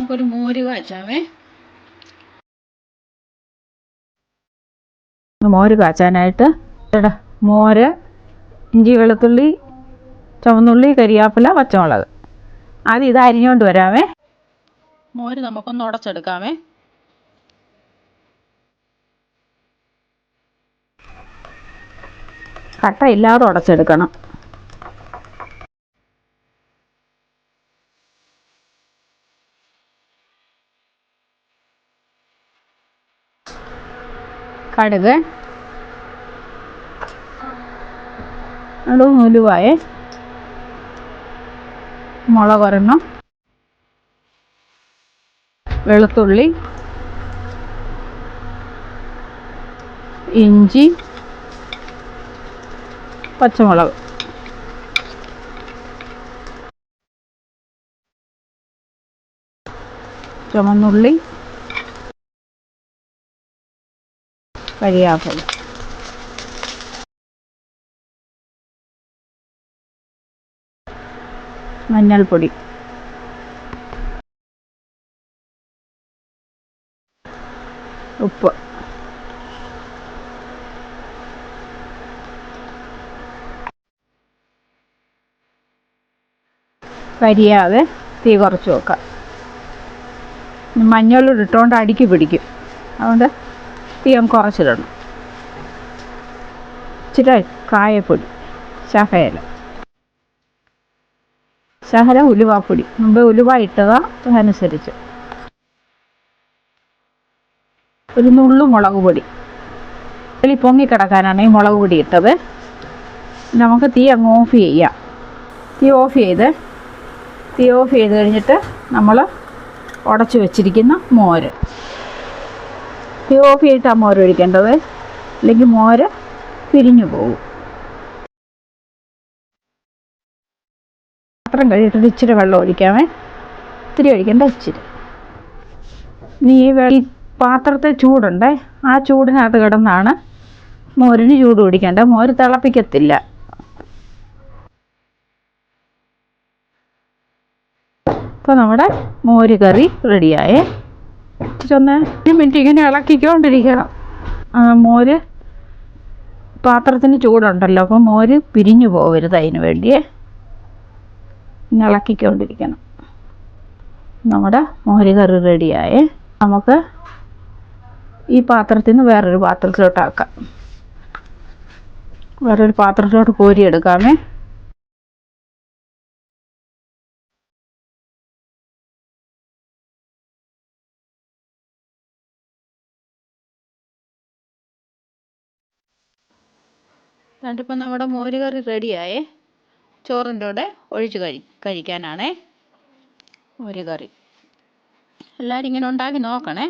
നമുക്കൊരു മോര് കാച്ചാവേ. മോര് കാച്ചാനായിട്ട് മോര്, ഇഞ്ചി, വെളുത്തുള്ളി, ചുവന്നുള്ളി, കരിയാപ്പില, പച്ചമുളക്. ആദ്യം ഇത് അരിഞ്ഞുകൊണ്ട് വരാമേ. മോര് നമുക്കൊന്ന് ഉടച്ചെടുക്കാമേ. കട്ടയില്ലാതെ ഉടച്ചെടുക്കണം. കടുക്, ഉലുവായേ, മുളക് ഒരെണ്ണം, വെളുത്തുള്ളി, ഇഞ്ചി, പച്ചമുളക്, ചുവന്നുള്ളി, കരിയാപ്പില, മഞ്ഞൾപ്പൊടി, ഉപ്പ്. കരിയാതെ തീ കുറച്ച് വെക്കാം. മഞ്ഞളൂടെ ഇട്ടുകൊണ്ട് അടുക്കി പിടിക്കും, അതുകൊണ്ട് തീ കുറച്ചിടണം. ഇച്ചിരി കായപ്പൊടി, ശകലം ഉലുവാപ്പൊടി, മുമ്പ് ഉലുവ ഇട്ടതാ, അതനുസരിച്ച്. ഒരു നുള്ളു മുളക് പൊടി. ഇതിൽ പൊങ്ങിക്കിടക്കാനാണ് ഈ മുളക് പൊടി ഇട്ടത്. നമുക്ക് തീ അങ്ങ് ഓഫ് ചെയ്യാം. തീ ഓഫ് ചെയ്ത് കഴിഞ്ഞിട്ട് നമ്മൾ ഉടച്ച് വെച്ചിരിക്കുന്ന മോര്, തീ ഓഫ് ചെയ്തിട്ടാണ് മോര് ഒഴിക്കേണ്ടത്, അല്ലെങ്കിൽ മോര് പിരിഞ്ഞു പോകും. പാത്രം കഴിയിട്ടിട്ട് ഇച്ചിരി വെള്ളം ഒഴിക്കാമേ. ഇത്തിരി ഒഴിക്കേണ്ട, ഇച്ചിരി. ഈ പാത്രത്തിൽ ചൂടുണ്ട്, ആ ചൂടിനകത്ത് കിടന്നാണ് മോരിന് ചൂട് പിടിക്കേണ്ടത്. മോര് തിളപ്പിക്കത്തില്ല. ഇപ്പോൾ നമ്മുടെ മോര് കറി റെഡിയായേ. ഒന്ന് 1 മിനിറ്റ് ഇങ്ങനെ ഇളക്കിക്കൊണ്ടിരിക്കണം. മോര് പാത്രത്തിന് ചൂടുണ്ടല്ലോ, അപ്പോൾ മോര് പിരിഞ്ഞു പോകരുത്, അതിന് വേണ്ടിയേ ഇങ്ങനെ ഇളക്കിക്കൊണ്ടിരിക്കണം. നമ്മുടെ മോര് കറി റെഡിയായേ. നമുക്ക് ഈ പാത്രത്തിൽ നിന്ന് വേറൊരു പാത്രത്തിലോട്ടാക്കാം. വേറൊരു പാത്രത്തിലോട്ട് കോരിയെടുക്കാമേ. എന്നിട്ടിപ്പോൾ നമ്മുടെ മോര് കറി റെഡിയായേ. ചോറിൻ്റെ കൂടെ ഒഴിച്ച് കഴിക്കാനാണേ മോര് കറി. എല്ലാവരും ഇങ്ങനെ ഉണ്ടാക്കി നോക്കണേ.